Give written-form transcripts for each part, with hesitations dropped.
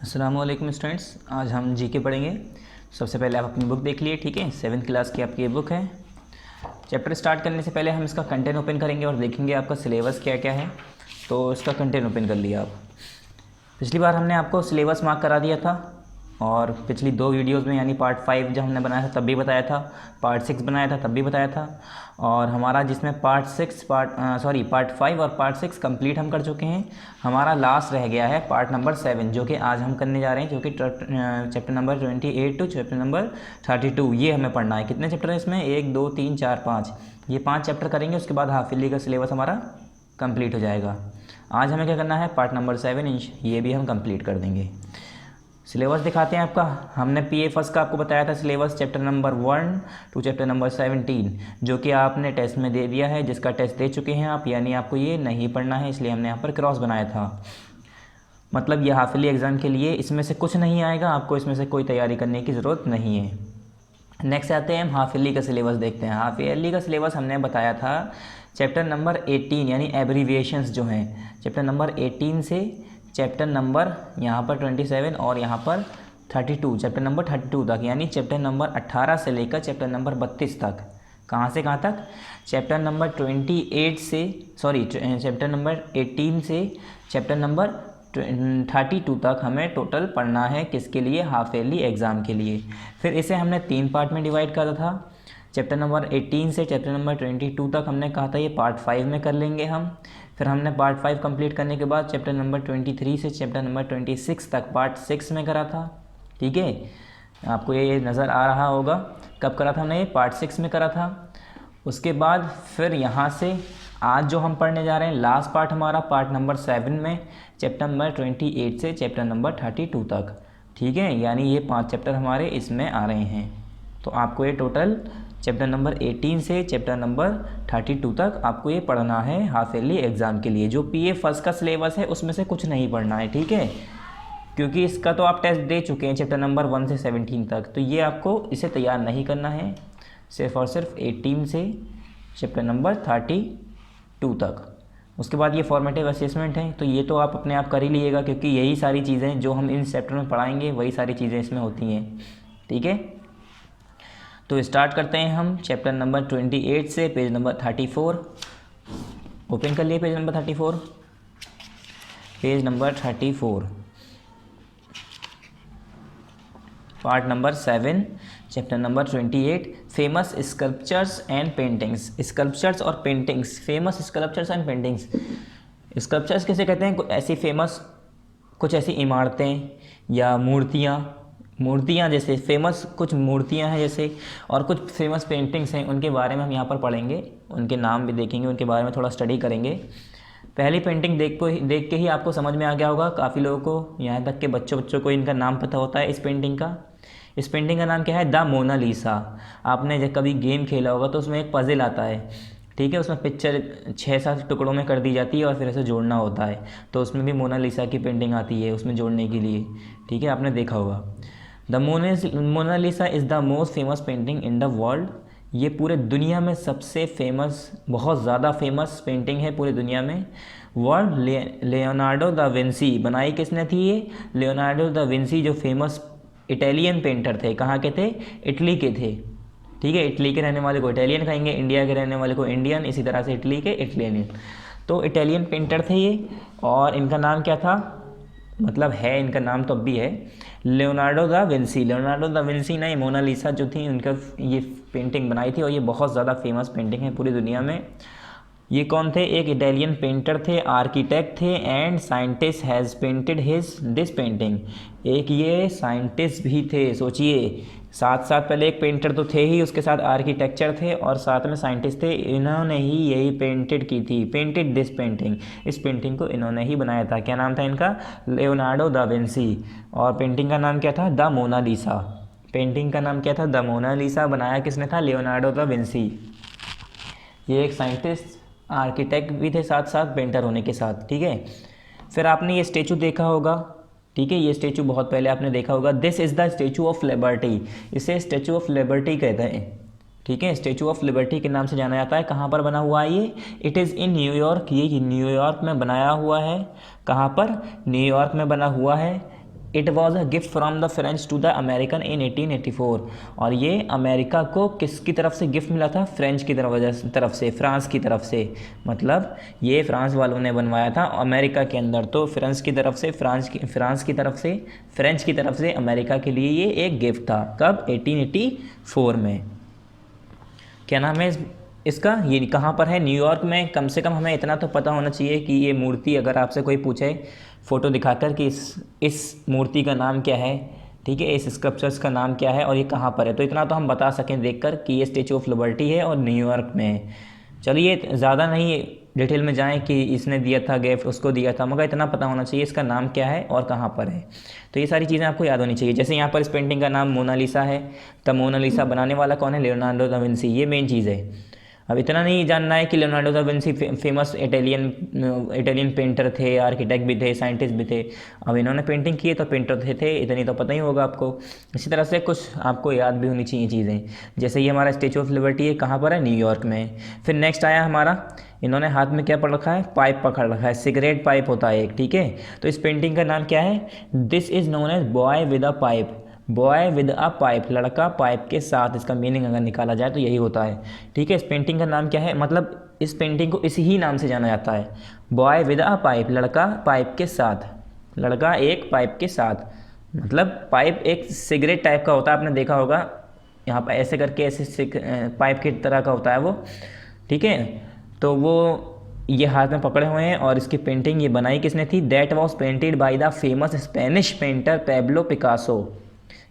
अस्सलामुअलैकुम स्टूडेंट्स, आज हम जीके पढ़ेंगे। सबसे पहले आप अपनी बुक देख लिए, ठीक है। 7th क्लास की आपकी ये बुक है। चैप्टर स्टार्ट करने से पहले हम इसका कंटेंट ओपन करेंगे और देखेंगे आपका सिलेबस क्या क्या है। तो इसका कंटेंट ओपन कर लिया आप। पिछली बार हमने आपको सिलेबस मार्क करा दिया था और पिछली 2 वीडियोस में यानी पार्ट 5 जब हमने बनाया था तब भी बताया था, पार्ट 6 बनाया था तब भी बताया था। और हमारा जिसमें पार्ट 5 और पार्ट 6 कंप्लीट हम कर चुके हैं। हमारा लास्ट रह गया है पार्ट नंबर 7 जो कि आज हम करने जा रहे हैं, जो कि chapter number 28 to chapter number 32 ये हमें पढ़ना है। कितने चैप्टर है इसमें? 1 2 3 4 5, ये 5 चैप्टर करेंगे। उसके बाद हाफ ईयरली का सिलेबस हमारा कंप्लीट हो जाएगा। आज हमें क्या करना है, पार्ट नंबर 7 ये भी हम कंप्लीट कर देंगे। सिलेबस दिखाते हैं आपका। हमने पीए फर्स्ट का आपको बताया था syllabus, chapter number 1 to chapter number 17, जो कि आपने टेस्ट में दे दिया है, जिसका टेस्ट दे चुके हैं आप, यानी आपको ये नहीं पढ़ना है, इसलिए हमने यहाँ पर क्रॉस बनाया था। मतलब ये हाफ ईयरली एग्ज़ाम के लिए इसमें से कुछ नहीं आएगा, आपको इसमें से कोई तैयारी करने की ज़रूरत नहीं है। नेक्स्ट आते हैं हम हाफ ईयरली का सिलेबस देखते हैं। हाफ ईयरली का सिलेबस हमने बताया था चैप्टर नंबर 18 यानी एब्रीविएशंस जो हैं, चैप्टर नंबर 18 से चैप्टर नंबर यहाँ पर 27 और यहाँ पर 32, चैप्टर नंबर 32 तक, यानी चैप्टर नंबर 18 से लेकर चैप्टर नंबर 32 तक। कहाँ से कहाँ तक? चैप्टर नंबर 18 से चैप्टर नंबर 32 तक हमें टोटल पढ़ना है। किसके लिए? हाफ ईयरली एग्ज़ाम के लिए। फिर इसे हमने 3 पार्ट में डिवाइड करा था। चैप्टर नंबर 18 से चैप्टर नंबर 22 तक हमने कहा था ये पार्ट 5 में कर लेंगे हम। फिर हमने पार्ट 5 कंप्लीट करने के बाद चैप्टर नंबर 23 से चैप्टर नंबर 26 तक पार्ट 6 में करा था, ठीक है। आपको ये नज़र आ रहा होगा कब करा था हमने, ये पार्ट 6 में करा था। उसके बाद फिर यहाँ से आज जो हम पढ़ने जा रहे हैं लास्ट पार्ट हमारा पार्ट नंबर 7 में चैप्टर नंबर 28 से चैप्टर नंबर 32 तक, ठीक है। यानी ये 5 चैप्टर हमारे इसमें आ रहे हैं। तो आपको ये टोटल चैप्टर नंबर 18 से चैप्टर नंबर 32 तक आपको ये पढ़ना है हाफ ईयरली एग्ज़ाम के लिए। जो पीए फर्स्ट का सिलेबस है उसमें से कुछ नहीं पढ़ना है, ठीक है, क्योंकि इसका तो आप टेस्ट दे चुके हैं चैप्टर नंबर 1 से 17 तक। तो ये आपको इसे तैयार नहीं करना है, सिर्फ और सिर्फ 18 से चैप्टर नंबर 32 तक। उसके बाद ये फॉर्मेटिव असेसमेंट है, तो ये तो आप अपने आप कर ही लीजिएगा, क्योंकि यही सारी चीज़ें जो हम इन चैप्टर में पढ़ाएंगे वही सारी चीज़ें इसमें होती हैं, ठीक है। तो स्टार्ट करते हैं हम चैप्टर नंबर 28 से, पेज नंबर 34 ओपन कर लिए। Page number 34, page number 34, part number 7 chapter number 28, famous sculptures and paintings. Sculptures और paintings, famous sculptures and paintings. Sculptures किसे कहते हैं? ऐसी फेमस कुछ ऐसी इमारतें या मूर्तियाँ जैसे फेमस कुछ मूर्तियाँ हैं जैसे, और कुछ फेमस पेंटिंग्स हैं, उनके बारे में हम यहाँ पर पढ़ेंगे, उनके नाम भी देखेंगे, उनके बारे में थोड़ा स्टडी करेंगे। पहली पेंटिंग देख के ही आपको समझ में आ गया होगा, काफ़ी लोगों को, यहाँ तक के बच्चों को इनका नाम पता होता है इस पेंटिंग का। इस पेंटिंग का नाम क्या है? The Mona Lisa. आपने जब कभी गेम खेला होगा तो उसमें एक पज़ल आता है, ठीक है, उसमें पिक्चर 6-7 टुकड़ों में कर दी जाती है और फिर उसे जोड़ना होता है। तो उसमें भी मोनालिसा की पेंटिंग आती है उसमें जोड़ने के लिए, ठीक है, आपने देखा होगा। The Mona Lisa is the most famous painting in the world. ये पूरे दुनिया में सबसे फेमस, बहुत ज़्यादा फेमस पेंटिंग है पूरी दुनिया में। वर्ल्ड लियोनार्डो दा विंसी, बनाई किसने थी ये? लियोनार्डो दा विंसी, जो फेमस इटालियन पेंटर थे। कहाँ के थे? इटली के थे, ठीक है। इटली के रहने वाले को इटालियन कहेंगे, इंडिया के रहने वाले को इंडियन, इसी तरह से इटली के इटालियन। तो इटालियन पेंटर थे ये, और इनका नाम क्या था? मतलब है, इनका नाम तो अब भी है, Leonardo da Vinci. Leonardo da Vinci ने मोनालिसा जो थी उनका ये पेंटिंग बनाई थी, और ये बहुत ज़्यादा फेमस पेंटिंग है पूरी दुनिया में। ये कौन थे? एक इटालियन पेंटर थे, आर्किटेक्ट थे, and scientist has painted this painting. एक ये साइंटिस्ट भी थे, सोचिए, साथ साथ पहले एक पेंटर तो थे ही, उसके साथ आर्किटेक्चर थे और साथ में साइंटिस्ट थे। इन्होंने ही यही पेंटेड की थी, पेंटेड दिस पेंटिंग। इस पेंटिंग को इन्होंने ही बनाया था। क्या नाम था इनका? Leonardo da Vinci. और पेंटिंग का नाम क्या था? The Mona Lisa. पेंटिंग का नाम क्या था? The Mona Lisa. बनाया किसने था? Leonardo da Vinci. ये एक साइंटिस्ट, आर्किटेक्ट भी थे साथ साथ, पेंटर होने के साथ, ठीक है। फिर आपने ये स्टेचू देखा होगा, ठीक है, ये स्टेचू बहुत पहले आपने देखा होगा। This is the statue of liberty. इसे स्टेचू ऑफ लिबर्टी कहते हैं, ठीक है। स्टेचू ऑफ लिबर्टी के नाम से जाना जाता है। कहाँ पर बना हुआ है ये? It is in New York. ये न्यूयॉर्क में बनाया हुआ है। कहाँ पर? न्यूयॉर्क में बना हुआ है। It was a gift from the French to the American in 1884। और ये अमेरिका को किसकी तरफ से गिफ्ट मिला था? फ्रेंच की तरफ से, फ्रांस की तरफ से। मतलब ये फ्रांस वालों ने बनवाया था अमेरिका के अंदर। तो फ्रांस की तरफ से, फ्रांस की तरफ से, फ्रेंच की तरफ से अमेरिका के लिए ये एक गिफ्ट था। कब? 1884 में। क्या नाम है इसका? ये कहाँ पर है? न्यूयॉर्क में। कम से कम हमें इतना तो पता होना चाहिए कि ये मूर्ति, अगर आपसे कोई पूछे फ़ोटो दिखाकर कि इस मूर्ति का नाम क्या है, ठीक है, इस स्कल्पचर्स का नाम क्या है और ये कहाँ पर है, तो इतना तो हम बता सकें देखकर कि ये स्टैचू ऑफ लिबर्टी है और न्यूयॉर्क में है। चलिए ज़्यादा नहीं डिटेल में जाएं कि इसने दिया था गिफ्ट, उसको दिया था, मगर इतना पता होना चाहिए इसका नाम क्या है और कहाँ पर है। तो ये सारी चीज़ें आपको याद होनी चाहिए। जैसे यहाँ पर इस पेंटिंग का नाम मोनालिसा है, तब मोनालिसा बनाने वाला कौन है? Leonardo da Vinci. ये मेन चीज़ है। अब इतना नहीं जानना है कि Leonardo da Vinci famous Italian painter थे, आर्किटेक्ट भी थे, साइंटिस्ट भी थे। अब इन्होंने पेंटिंग की है तो पेंटर थे, इतनी तो पता ही होगा आपको। इसी तरह से कुछ आपको याद भी होनी चाहिए चीज़ें। जैसे ये हमारा स्टैचू ऑफ लिबर्टी है, कहाँ पर है? न्यूयॉर्क में। फिर नेक्स्ट आया हमारा, इन्होंने हाथ में क्या पकड़ रखा है? पाइप पकड़ रखा है, सिगरेट पाइप होता है एक, ठीक है। तो इस पेंटिंग का नाम क्या है? This is known as boy with a pipe. Boy with a pipe, लड़का पाइप के साथ। इसका मीनिंग अगर निकाला जाए तो यही होता है, ठीक है। इस पेंटिंग का नाम क्या है? मतलब इस पेंटिंग को इसी ही नाम से जाना जाता है, बॉय विद अ पाइप, लड़का पाइप के साथ, लड़का एक पाइप के साथ। मतलब पाइप एक सिगरेट टाइप का होता है, आपने देखा होगा, यहाँ पर ऐसे करके ऐसे पाइप की तरह का होता है वो, ठीक है। तो वो ये हाथ में पकड़े हुए हैं। और इसकी पेंटिंग ये बनाई किसने थी? That was painted by the famous Spanish painter Pablo Picasso.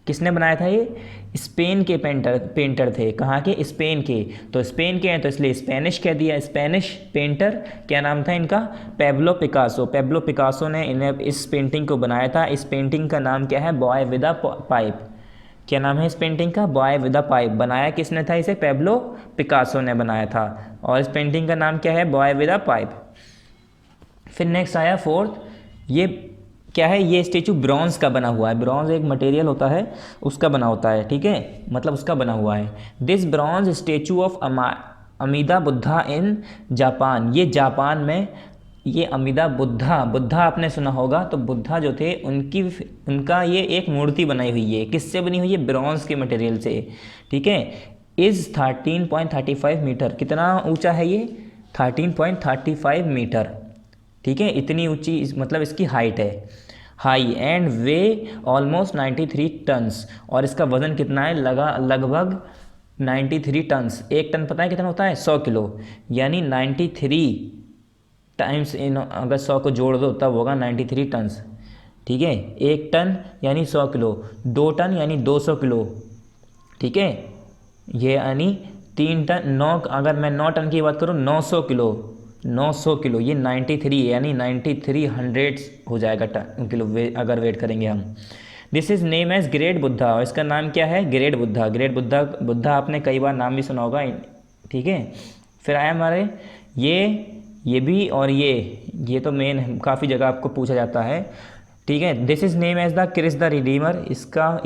किसने बनाया था? ये स्पेन के पेंटर थे। कहाँ के? स्पेन के। तो स्पेन के हैं तो इसलिए स्पेनिश कह दिया। स्पेनिश पेंटर, क्या नाम था इनका? Pablo Picasso. पैब्लो पिकासो ने इन्हें इस पेंटिंग को बनाया था। इस पेंटिंग का नाम क्या है? Boy with a pipe. क्या नाम है इस पेंटिंग का? Boy with a pipe. बनाया किसने था इसे? पैब्लो पिकासो ने बनाया था। और इस पेंटिंग का नाम क्या है? Boy with a pipe. फिर नेक्स्ट आया फोर्थ, ये क्या है? ये स्टेचू ब्रॉन्ज का बना हुआ है। ब्रॉन्ज एक मटेरियल होता है, उसका बना होता है, ठीक है, मतलब उसका बना हुआ है। This bronze statue of Amida Buddha in Japan. ये जापान में, ये अमीदा बुद्धा आपने सुना होगा। तो बुद्धा जो थे उनका ये एक मूर्ति बनाई हुई है। किससे बनी हुई है? ब्रॉन्ज के मटेरियल से, ठीक है। Is 13.35 metre. कितना ऊंचा है ये? 13.35 मीटर, ठीक है। इतनी ऊंची मतलब इसकी हाइट है, high and way almost 93 tons. और इसका वज़न कितना है? लगभग 93 टन्स। एक टन पता है कितना होता है? 100 किलो। यानी 93 टाइम्स अगर 100 को जोड़ दो तब होगा 93 टन्स, ठीक है। एक टन यानी 100 किलो, 2 टन यानी 200 किलो, ठीक है। ये यानी 3 टन, 9, अगर मैं 9 टन की बात करूँ 900 किलो, 900 किलो। ये 93 यानी 9300 हो जाएगा टन किलो अगर वेट करेंगे हम। This is name as great Buddha. और इसका नाम क्या है? ग्रेट बुद्धा। ग्रेट बुद्धा आपने कई बार नाम भी सुना होगा, ठीक है। फिर आया हमारे ये भी, और ये तो मेन काफ़ी जगह आपको पूछा जाता है, ठीक है। This is name as the Christ the Redeemer.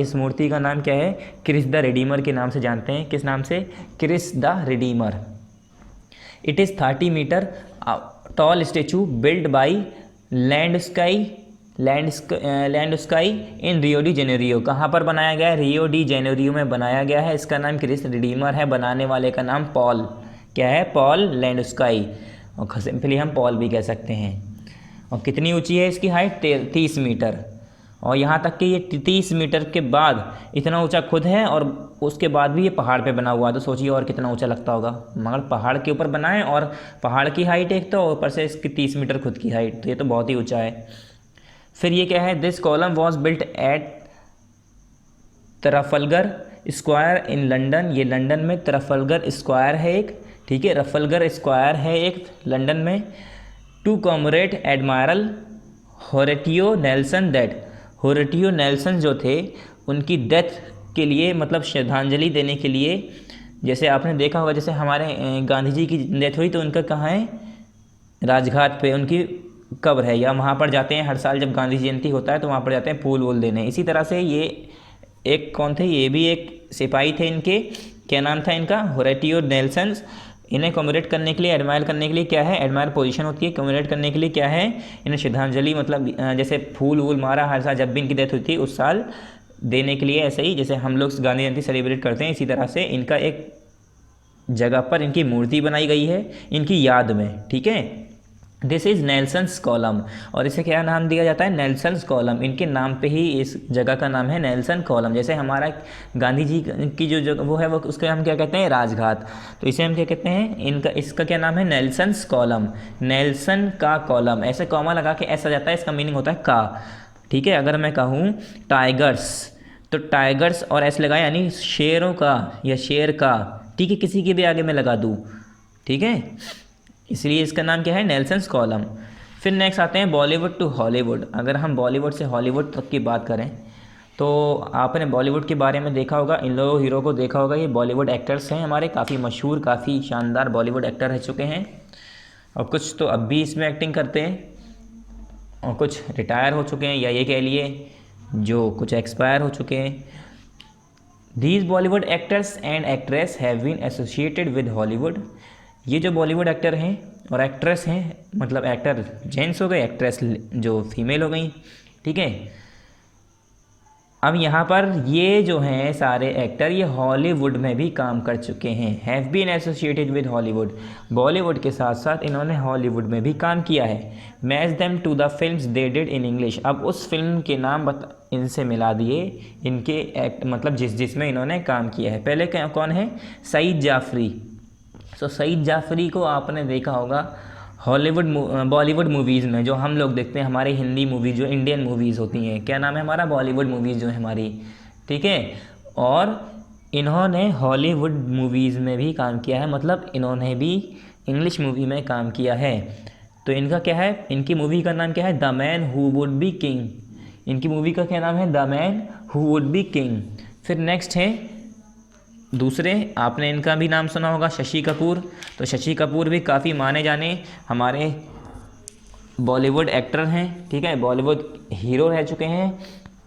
इस मूर्ति का नाम क्या है? क्रिस द रिडीमर के नाम से जानते हैं। किस नाम से? Christ the Redeemer. It is 30 metre tall statue build by Landowski in Rio de Janeiro. कहाँ पर बनाया गया है? रियो डी जेनेरियो में बनाया गया है। इसका नाम क्रिस रिडीमर है। बनाने वाले का नाम पॉल, क्या है? पॉल लैंड स्काई, और सिंपली हम पॉल भी कह सकते हैं। और कितनी ऊंची है इसकी हाइट? 30 मीटर। और यहाँ तक कि ये 30 मीटर के बाद इतना ऊंचा खुद है, और उसके बाद भी ये पहाड़ पे बना हुआ है। तो सोचिए और कितना ऊंचा लगता होगा। मगर पहाड़ के ऊपर बना है, और पहाड़ की हाइट एक तो, ऊपर से इसकी 30 मीटर खुद की हाइट, तो ये तो बहुत ही ऊंचा है। फिर ये क्या है? This column was built at Trafalgar square in London. ये लंदन में ट्रफलगर स्क्वायर है एक, ठीक है, ट्रफलगर स्क्वायर है एक लंदन में। To commemorate Admiral Horatio Nelson death. Horatio Nelson जो थे उनकी डेथ के लिए, मतलब श्रद्धांजलि देने के लिए। जैसे आपने देखा होगा, जैसे हमारे गांधी जी की डेथ हुई तो उनका कहाँ है? राजघाट पे उनकी कब्र है, या वहाँ पर जाते हैं हर साल जब गांधी जयंती होता है तो वहाँ पर जाते हैं फूल वूल देने। इसी तरह से ये एक कौन थे? ये भी एक सिपाही थे इनके, क्या नाम था इनका? होरेटियो नेल्सन। इन्हें कमेमोरेट करने के लिए, एडमायर करने के लिए क्या है, एडमायर पोजीशन होती है। कमेमोरेट करने के लिए क्या है, इन्हें श्रद्धांजलि मतलब जैसे फूल वूल मारा हर साल जब भी इनकी डेथ हुई थी उस साल देने के लिए, ऐसे ही जैसे हम लोग गांधी जयंती सेलिब्रेट करते हैं, इसी तरह से इनका एक जगह पर इनकी मूर्ति बनाई गई है इनकी याद में। ठीक है, दिस इज़ नेल्सन्स कॉलम, और इसे क्या नाम दिया जाता है, नेल्सन्स कॉलम। इनके नाम पे ही इस जगह का नाम है नेल्सन कॉलम। जैसे हमारा गांधी जी की जो जगह वो है वो उसको हम क्या कहते हैं, राजघाट, तो इसे हम क्या कहते हैं, इनका इसका क्या नाम है, नेल्सन्स कॉलम, नेल्सन का कॉलम। ऐसे कॉमा लगा के ऐसा जाता है, इसका मीनिंग होता है का। ठीक है, अगर मैं कहूँ टाइगर्स तो टाइगर्स और ऐसे लगाए यानी शेरों का या शेर का। ठीक है, किसी के भी आगे मैं लगा दूँ। ठीक है, इसलिए इसका नाम क्या है, नेल्सन्स कॉलम। फिर नेक्स्ट आते हैं बॉलीवुड टू हॉलीवुड। अगर हम बॉलीवुड से हॉलीवुड तक की बात करें तो आपने बॉलीवुड के बारे में देखा होगा, इन लोगों हीरो को देखा होगा, ये बॉलीवुड एक्टर्स हैं हमारे, काफ़ी मशहूर काफ़ी शानदार बॉलीवुड एक्टर रह चुके हैं, और कुछ तो अब भी इसमें एक्टिंग करते हैं और कुछ रिटायर हो चुके हैं, या ये कह लिए जो कुछ एक्सपायर हो चुके हैं। These Bollywood actors and actress have been associated with Hollywood. ये जो बॉलीवुड एक्टर हैं और एक्ट्रेस हैं, मतलब एक्टर जेंट्स हो गए, एक्ट्रेस जो फीमेल हो गई। ठीक है, अब यहाँ पर ये जो हैं सारे एक्टर ये हॉलीवुड में भी काम कर चुके हैं, have been associated with Hollywood. Bollywood के साथ साथ इन्होंने हॉलीवुड में भी काम किया है। Match them to the films they did in English. अब उस फिल्म के नाम इनसे मिला दिए, इनके एक्ट मतलब जिसमें इन्होंने काम किया है। पहले कौन है, सईद जाफरी। तो सईद जाफरी को आपने देखा होगा हॉलीवुड बॉलीवुड मूवीज़ में, जो हम लोग देखते हैं हमारी हिंदी मूवी जो इंडियन मूवीज़ होती हैं, क्या नाम है हमारा, बॉलीवुड मूवीज़ जो है हमारी। ठीक है, और इन्होंने हॉलीवुड मूवीज़ में भी काम किया है, मतलब इन्होंने भी इंग्लिश मूवी में काम किया है। तो इनका क्या है, इनकी मूवी का नाम क्या है, the man who would be king. इनकी मूवी का क्या नाम है, the man who would be king. फिर नेक्स्ट है दूसरे, आपने इनका भी नाम सुना होगा, शशि कपूर। तो शशि कपूर भी काफ़ी माने जाने हमारे बॉलीवुड एक्टर हैं। ठीक है, बॉलीवुड हीरो रह चुके हैं,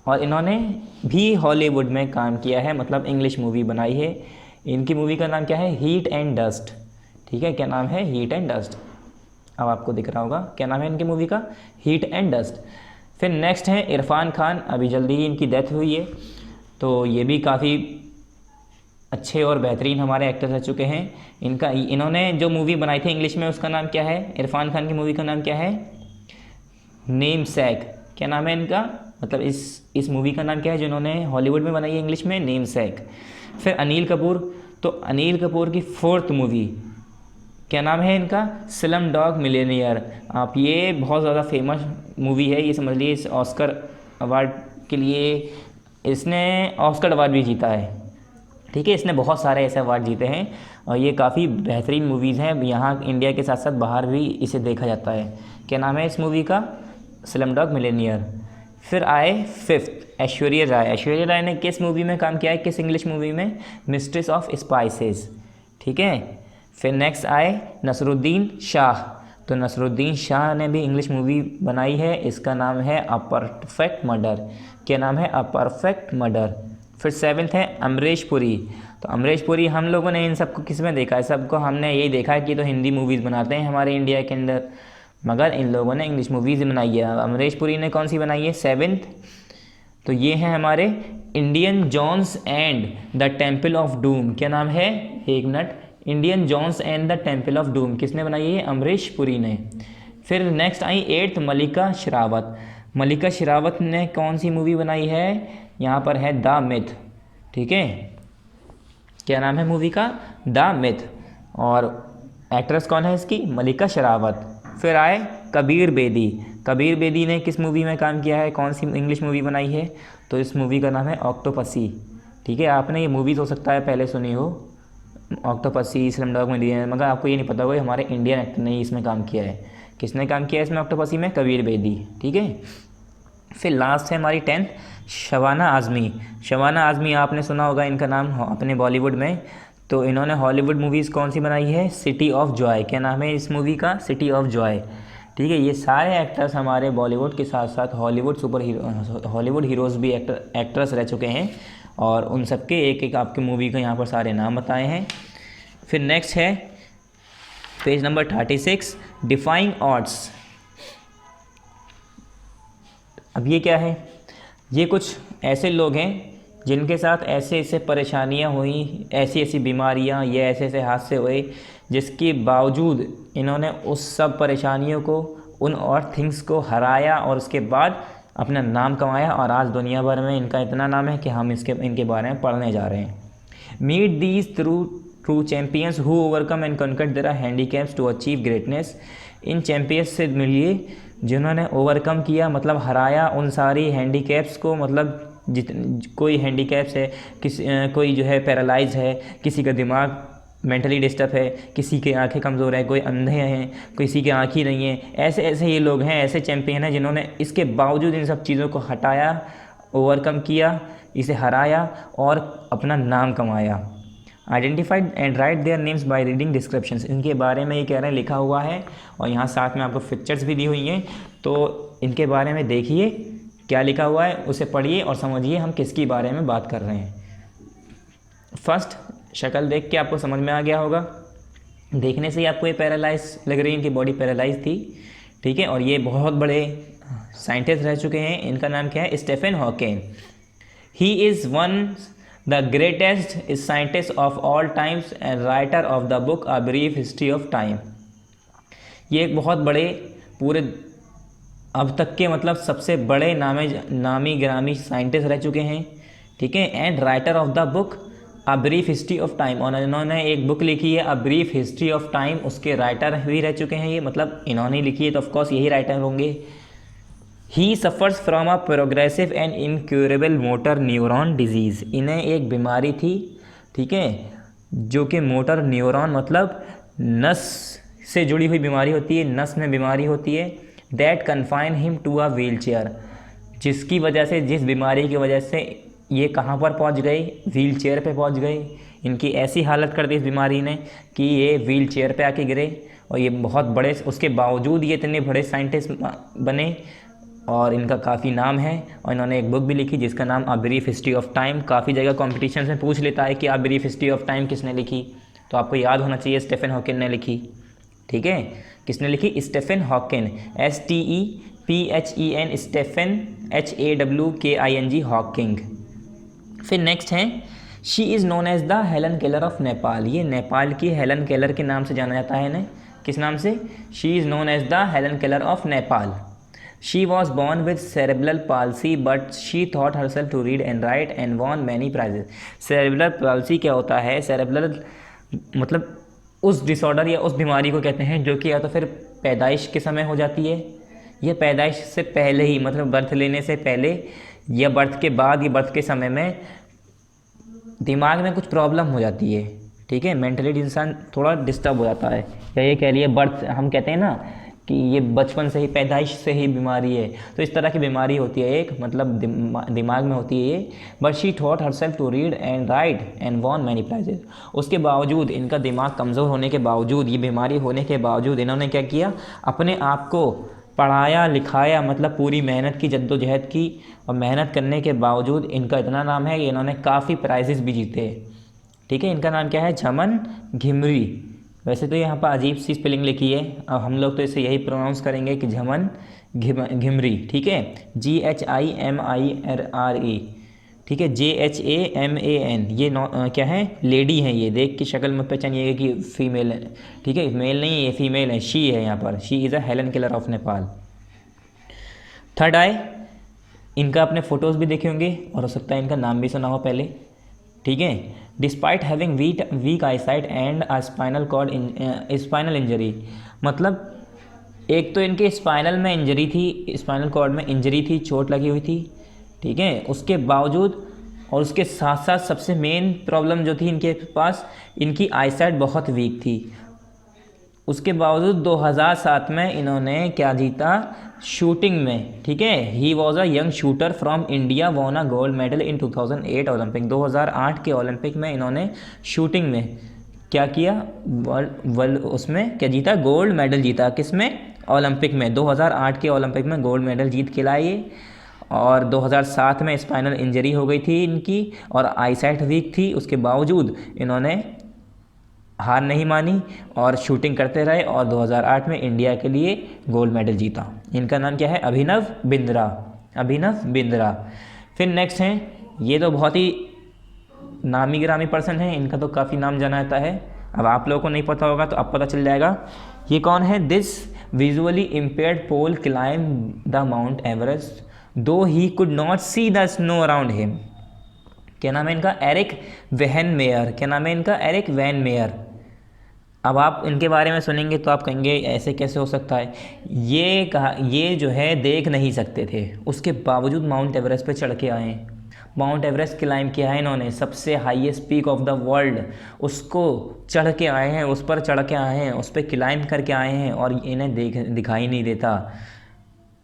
और इन्होंने भी हॉलीवुड में काम किया है, मतलब इंग्लिश मूवी बनाई है। इनकी मूवी का नाम क्या है, हीट एंड डस्ट। ठीक है, क्या नाम है, हीट एंड डस्ट। अब आपको दिख रहा होगा क्या नाम है इनकी मूवी का, हीट एंड डस्ट। फिर नेक्स्ट है इरफान खान, अभी जल्दी ही इनकी डेथ हुई है। तो ये भी काफ़ी अच्छे और बेहतरीन हमारे एक्टर रह चुके हैं। इन्होंने जो मूवी बनाई थी इंग्लिश में उसका नाम क्या है, इरफान खान की मूवी का नाम क्या है, नेम सैक। क्या नाम है इनका, मतलब इस मूवी का नाम क्या है जो इन्होंने हॉलीवुड में बनाई है इंग्लिश में, नेम सैक। फिर अनिल कपूर। तो अनिल कपूर की 4th मूवी क्या नाम है इनका, स्लम डॉग मिलियनेयर। आप ये बहुत ज़्यादा फेमस मूवी है, ये समझ लीजिए इस ऑस्कर अवार्ड के लिए इसने ऑस्कर अवार्ड भी जीता है। ठीक है, इसने बहुत सारे ऐसे अवार्ड जीते हैं, और ये काफ़ी बेहतरीन मूवीज़ हैं। यहाँ इंडिया के साथ साथ बाहर भी इसे देखा जाता है। क्या नाम है इस मूवी का, स्लम डॉग मिलियनेयर। फिर आए 5th, ऐश्वर्या राय। ऐश्वर्या राय ने किस मूवी में काम किया है, किस इंग्लिश मूवी में, मिस्ट्रेस ऑफ स्पाइसेस। ठीक है, फिर नेक्स्ट आए नसरुद्दीन शाह। तो नसरुद्दीन शाह ने भी इंग्लिश मूवी बनाई है, इसका नाम है अ परफेक्ट मर्डर। क्या नाम है, अ परफेक्ट मर्डर। फिर 7th है अमरीश पुरी। तो अमरीश पुरी हम लोगों ने इन सबको किस में देखा है, सबको हमने यही देखा है कि तो हिंदी मूवीज़ बनाते हैं हमारे इंडिया के अंदर, मगर इन लोगों ने इंग्लिश मूवीज़ बनाई है। अमरीश पुरी ने कौन सी बनाई है, 7th। तो ये हैं हमारे Indiana Jones and the Temple of Doom. क्या नाम है, एक minute, Indiana Jones and the Temple of Doom किसने बनाई है, अमरीश पुरी ने। फिर next I 8th Mallika Sherawat. Mallika Sherawat ने कौन सी मूवी बनाई है, यहाँ पर है द मिथ। ठीक है, क्या नाम है मूवी का, द मिथ, और एक्ट्रेस कौन है इसकी, मल्लिका शेरावत। फिर आए कबीर बेदी। कबीर बेदी ने किस मूवी में काम किया है, कौन सी इंग्लिश मूवी बनाई है, तो इस मूवी का नाम है ऑक्टोपसी। ठीक है, आपने ये मूवीज़ हो सकता है पहले सुनी हो, ऑक्टोपसी, स्लमडॉग मिलियनेयर, मगर आपको ये नहीं पता होगा हमारे इंडियन एक्टर ने इसमें काम किया है। किसने काम किया है इसमें, ऑक्टोपसी में, कबीर बेदी। ठीक है, फिर लास्ट है हमारी 10th, शबाना आज़मी। शबाना आज़मी आपने सुना होगा इनका नाम अपने बॉलीवुड में। तो इन्होंने हॉलीवुड मूवीज़ कौन सी बनाई है, सिटी ऑफ जॉय। क्या नाम है इस मूवी का, सिटी ऑफ जॉय। ठीक है, ये सारे एक्टर्स हमारे बॉलीवुड के साथ साथ हॉलीवुड हीरोज़ भी एक्ट्रेस रह चुके हैं, और उन सब के एक एक आपके मूवी का यहाँ पर सारे नाम बताए हैं। फिर नेक्स्ट है पेज नंबर 36, डिफाइंग ऑड्स। अब ये क्या है? ये कुछ ऐसे लोग हैं जिनके साथ ऐसे ऐसे परेशानियां हुई, ऐसी ऐसी बीमारियां, ये ऐसे ऐसे हादसे हुए, जिसके बावजूद इन्होंने उस सब परेशानियों को, उन और थिंग्स को हराया और उसके बाद अपना नाम कमाया, और आज दुनिया भर में इनका इतना नाम है कि हम इनके बारे में पढ़ने जा रहे हैं। Meet these true champions who overcome and conquer their handicaps to achieve greatness. इन चैम्पियंस से मिलिए जिन्होंने ओवरकम किया, मतलब हराया उन सारी हैंडीकैप्स को, मतलब कोई हैंडीकैप्स है, कोई जो है पैरालाइज है, किसी का दिमाग मेंटली डिस्टर्ब है, किसी की आंखें कमज़ोर है, कोई अंधे हैं, किसी की आँख ही नहीं है, ऐसे ऐसे ये लोग हैं, ऐसे चैम्पियन हैं जिन्होंने इसके बावजूद इन सब चीज़ों को हटाया, ओवरकम किया, इसे हराया और अपना नाम कमाया। Identified and right their names by reading descriptions. इनके बारे में ये कह रहे हैं लिखा हुआ है, और यहाँ साथ में आपको पिक्चर्स भी दी हुई हैं, तो इनके बारे में देखिए क्या लिखा हुआ है, उसे पढ़िए और समझिए हम किसके बारे में बात कर रहे हैं। फर्स्ट शक्ल देख के आपको समझ में आ गया होगा, देखने से ही आपको ये पैरालाइज लग रही है, इनकी बॉडी पैरालाइज थी, ठीक है। और ये बहुत बड़े साइंटिस्ट रह चुके हैं। इनका नाम क्या है? Stephen Hawking. He is one the greatest scientist of all times and writer of the book A Brief History of Time. ये एक बहुत बड़े, पूरे अब तक के मतलब सबसे बड़े नामी गिरामी साइंटिस्ट रह चुके हैं, ठीक है। And writer of the book A Brief History of time, और इन्होंने एक बुक लिखी है अ ब्रीफ हिस्ट्री ऑफ टाइम, उसके राइटर भी रह चुके हैं ये, मतलब इन्होंने लिखी है तो ऑफकोर्स यही राइटर होंगे। He suffers from a progressive and incurable motor neuron disease. इन्हें एक बीमारी थी, ठीक है, जो कि मोटर न्यूरॉन मतलब नस से जुड़ी हुई बीमारी होती है, नस में बीमारी होती है। That confine him to a wheelchair, जिसकी वजह से, जिस बीमारी की वजह से ये कहाँ पर पहुँच गए? व्हील चेयर पर पहुँच गए। इनकी ऐसी हालत कर दी इस बीमारी ने कि ये व्हील चेयर पर आके गिरे, और ये बहुत बड़े, उसके बावजूद ये इतने बड़े साइंटिस्ट बने और इनका काफ़ी नाम है। और इन्होंने एक बुक भी लिखी जिसका नाम अ ब्रीफ हिस्ट्री ऑफ टाइम। काफ़ी जगह कॉम्पिटिशन में पूछ लेता है कि अ ब्रीफ हिस्ट्री ऑफ टाइम किसने लिखी, तो आपको याद होना चाहिए स्टीफन हॉकिंग ने लिखी, ठीक है। किसने लिखी? Stephen Hawking, STEPHEN, Stephen HAWKING, Hawking. फिर नेक्स्ट है, she is known as the Helen Keller of Nepal. ये नेपाल की हेलन केलर के नाम से जाना जाता है इन्हें। किस नाम से? She is known as the Helen Keller of Nepal. She was born with cerebral palsy, but she taught herself to read and write and won many prizes. Cerebral palsy क्या होता है? cerebral मतलब उस डिसऑर्डर या उस बीमारी को कहते हैं जो कि या तो फिर पैदाइश के समय हो जाती है, या पैदाइश से पहले ही, मतलब बर्थ लेने से पहले या बर्थ के बाद या बर्थ के समय में दिमाग में कुछ प्रॉब्लम हो जाती है, ठीक है। मेंटली इंसान थोड़ा डिस्टर्ब हो जाता है, या ये कह लिए बर्थ, हम कहते हैं ना कि ये बचपन से ही, पैदाइश से ही बीमारी है, तो इस तरह की बीमारी होती है एक, मतलब दिमाग में होती है ये। But she thought herself to read and write and won many prizes. उसके बावजूद, इनका दिमाग कमज़ोर होने के बावजूद, ये बीमारी होने के बावजूद इन्होंने क्या किया? अपने आप को पढ़ाया लिखाया, मतलब पूरी मेहनत की, जद्दोजहद की, और मेहनत करने के बावजूद इनका इतना नाम है कि इन्होंने काफ़ी प्राइजेस भी जीते, ठीक है। इनका नाम क्या है? झमन घिमरी। वैसे तो यहाँ पर अजीब सी स्पेलिंग लिखी है, अब हम लोग तो इसे यही प्रोनाउंस करेंगे कि झमन घिमरी, ठीक है। GHIMIRRE, ठीक है। JHAMAN। ये क्या है? लेडी है। ये देख के शक्ल में पहचानिएगा कि फीमेल है, ठीक है। मेल नहीं है, ये फीमेल है, शी है यहाँ पर। She is a Helen Keller of Nepal. Third eye, इनका अपने फ़ोटोज़ भी देखे होंगे और हो सकता है इनका नाम भी सुना हो पहले, ठीक है। Despite having weak eyesight and a spinal cord spinal injury, मतलब एक तो इनके स्पाइनल में इंजरी थी, स्पाइनल कॉर्ड में इंजरी थी, चोट लगी हुई थी, ठीक है। उसके बावजूद, और उसके साथ साथ सबसे मेन प्रॉब्लम जो थी इनके पास, इनकी आई साइट बहुत वीक थी। उसके बावजूद 2007 में इन्होंने क्या जीता? शूटिंग में, ठीक है। He was a young shooter from India, von a gold medal in 2008 Olympic. 2008 के ओलंपिक में इन्होंने शूटिंग में क्या किया? उसमें क्या जीता? गोल्ड मेडल जीता। किस में? ओलंपिक में। 2008 के ओलंपिक में गोल्ड मेडल जीत के लाए। और 2007 में स्पाइनल इंजरी हो गई थी इनकी, और आईसाइट वीक थी। उसके बावजूद इन्होंने हार नहीं मानी और शूटिंग करते रहे और 2008 में इंडिया के लिए गोल्ड मेडल जीता। इनका नाम क्या है? अभिनव बिंद्रा। अभिनव बिंद्रा। फिर नेक्स्ट हैं, ये तो बहुत ही नामी गिरामी पर्सन है, इनका तो काफ़ी नाम जाना जाता है। अब आप लोगों को नहीं पता होगा तो अब पता चल जाएगा। ये कौन है? This visually impaired pole climb the Mount Everest though he could not see the snow around him. क्या नाम है इनका? Erik Weihenmayer. क्या नाम है इनका? Erik Weihenmayer. अब आप इनके बारे में सुनेंगे तो आप कहेंगे ऐसे कैसे हो सकता है? ये जो है देख नहीं सकते थे, उसके बावजूद माउंट एवरेस्ट पे चढ़ के आए। माउंट एवरेस्ट क्लाइम किया है इन्होंने, सबसे highest peak of the world, उसको चढ़ के आए हैं, उस पर चढ़ के आए हैं, उस पर क्लाइम करके आए हैं और इन्हें दिखाई नहीं देता।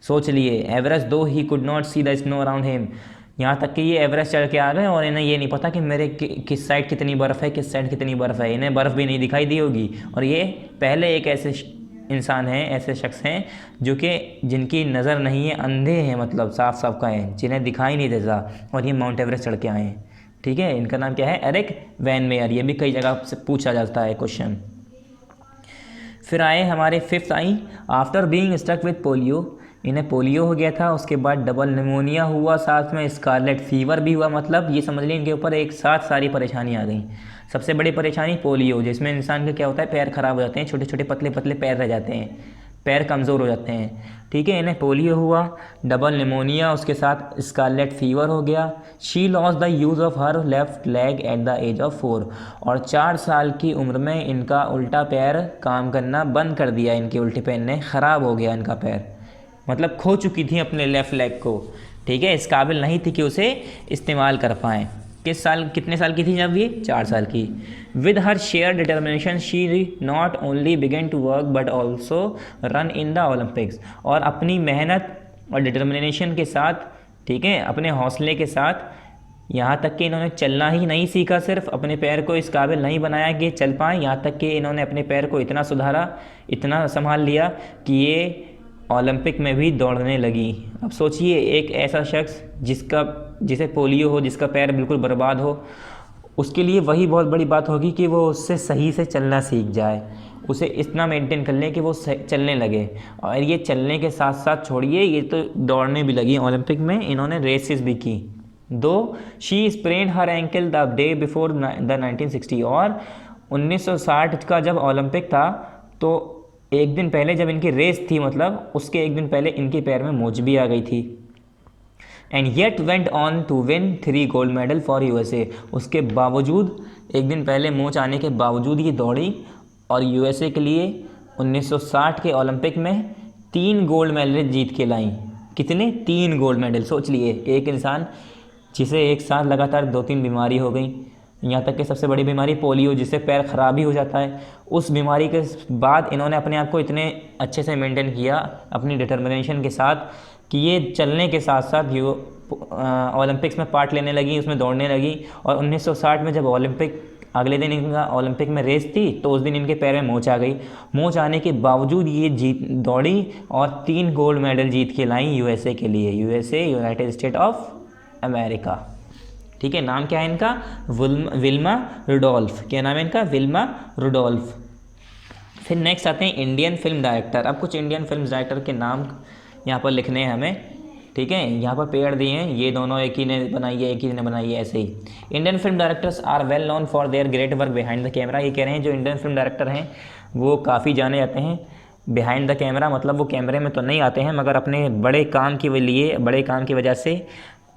सोच लिए, Everest though he could not see the snow around him, यहाँ तक कि ये एवरेस्ट चढ़ के आ गए और इन्हें ये नहीं पता कि मेरे किस साइड कितनी बर्फ़ है, किस साइड कितनी बर्फ़ है। इन्हें बर्फ़ भी नहीं दिखाई दी होगी। और ये पहले एक ऐसे इंसान हैं, ऐसे शख्स हैं जो कि जिनकी नज़र नहीं है, अंधे हैं, मतलब साफ साफ का है, जिन्हें दिखाई नहीं देता और ये माउंट एवरेस्ट चढ़ के आए हैं। ठीक है, इनका नाम क्या है? Erik Weihenmayer. ये भी कई जगह से पूछा जाता है क्वेश्चन। फिर आए हमारे fifth I, after being struck with polio, इन्हें पोलियो हो गया था, उसके बाद डबल निमोनिया हुआ, साथ में स्कारलेट फीवर भी हुआ। मतलब ये समझ लीजिए इनके ऊपर एक साथ सारी परेशानी आ गई। सबसे बड़ी परेशानी पोलियो, जिसमें इंसान का क्या होता है, पैर खराब हो जाते हैं, छोटे छोटे पतले पतले पैर रह जाते हैं, पैर कमज़ोर हो जाते हैं। ठीक है, इन्हें पोलियो हुआ, डबल निमोनिया, उसके साथ स्कारलेट फीवर हो गया। She lost the use of her left leg at the age of 4, और 4 साल की उम्र में इनका उल्टा पैर काम करना बंद कर दिया। इनके उल्टे पैर ने ख़राब हो गया इनका पैर, मतलब खो चुकी थी अपने लेफ़्ट लेग को। ठीक है, इस काबिल नहीं थी कि उसे इस्तेमाल कर पाएँ। कितने साल की थी जब ये? 4 साल की। With her sheer determination she not only began to work but also run in the Olympics, और अपनी मेहनत और डिटर्मिनेशन के साथ, ठीक है, अपने हौसले के साथ, यहाँ तक कि इन्होंने चलना ही नहीं सीखा, सिर्फ अपने पैर को इस काबिल नहीं बनाया कि चल पाएँ, यहाँ तक कि इन्होंने अपने पैर को इतना सुधारा, इतना संभाल लिया कि ये ओलंपिक में भी दौड़ने लगी। अब सोचिए, एक ऐसा शख्स जिसे पोलियो हो, जिसका पैर बिल्कुल बर्बाद हो, उसके लिए वही बहुत बड़ी बात होगी कि वो उससे सही से चलना सीख जाए, उसे इतना मेंटेन कर ले कि वो चलने लगे। और ये चलने के साथ साथ छोड़िए, ये तो दौड़ने भी लगी। ओलंपिक में इन्होंने रेसेस भी की। Though she sprained her ankle the day before the 1960, और 1960 का जब ओलंपिक था तो एक दिन पहले जब इनकी रेस थी, मतलब उसके एक दिन पहले इनके पैर में मोच भी आ गई थी। And yet went on to win 3 gold medal for USA। उसके बावजूद, एक दिन पहले मोच आने के बावजूद ये दौड़ी और USA के लिए 1960 के ओलंपिक में 3 गोल्ड मेडल जीत के लाई। कितने? 3 गोल्ड मेडल। सोच लिए, एक इंसान जिसे एक साथ लगातार 2-3 बीमारी हो गई, यहाँ तक कि सबसे बड़ी बीमारी पोलियो, जिससे पैर ख़राब ही हो जाता है, उस बीमारी के बाद इन्होंने अपने आप को इतने अच्छे से मेंटेन किया अपनी डिटर्मिनेशन के साथ कि ये चलने के साथ साथ ओलंपिक्स में पार्ट लेने लगी, उसमें दौड़ने लगी। और 1960 में जब अगले दिन इनका ओलंपिक में रेस थी तो उस दिन इनके पैर में मोच आ गई। मोच आने के बावजूद ये दौड़ी और 3 गोल्ड मेडल जीत के लाई USA के लिए। USA, United state of America. ठीक है, नाम क्या है इनका? Wilma Rudolph. क्या नाम है इनका? Wilma Rudolph. फिर नेक्स्ट आते हैं इंडियन फिल्म डायरेक्टर। अब कुछ इंडियन फिल्म डायरेक्टर के नाम यहाँ पर लिखने हैं हमें। ठीक है, यहाँ पर पेड़ दिए हैं, ये दोनों एक ही ने बनाई है, एक ही ने बनाई है, ऐसे ही। Indian film directors are well known for their great work behind the camera. ये कह रहे हैं जो इंडियन फिल्म डायरेक्टर हैं वो काफ़ी जाने जाते हैं बिहाइंड द कैमरा, मतलब वो कैमरे में तो नहीं आते हैं मगर अपने बड़े काम की वजह से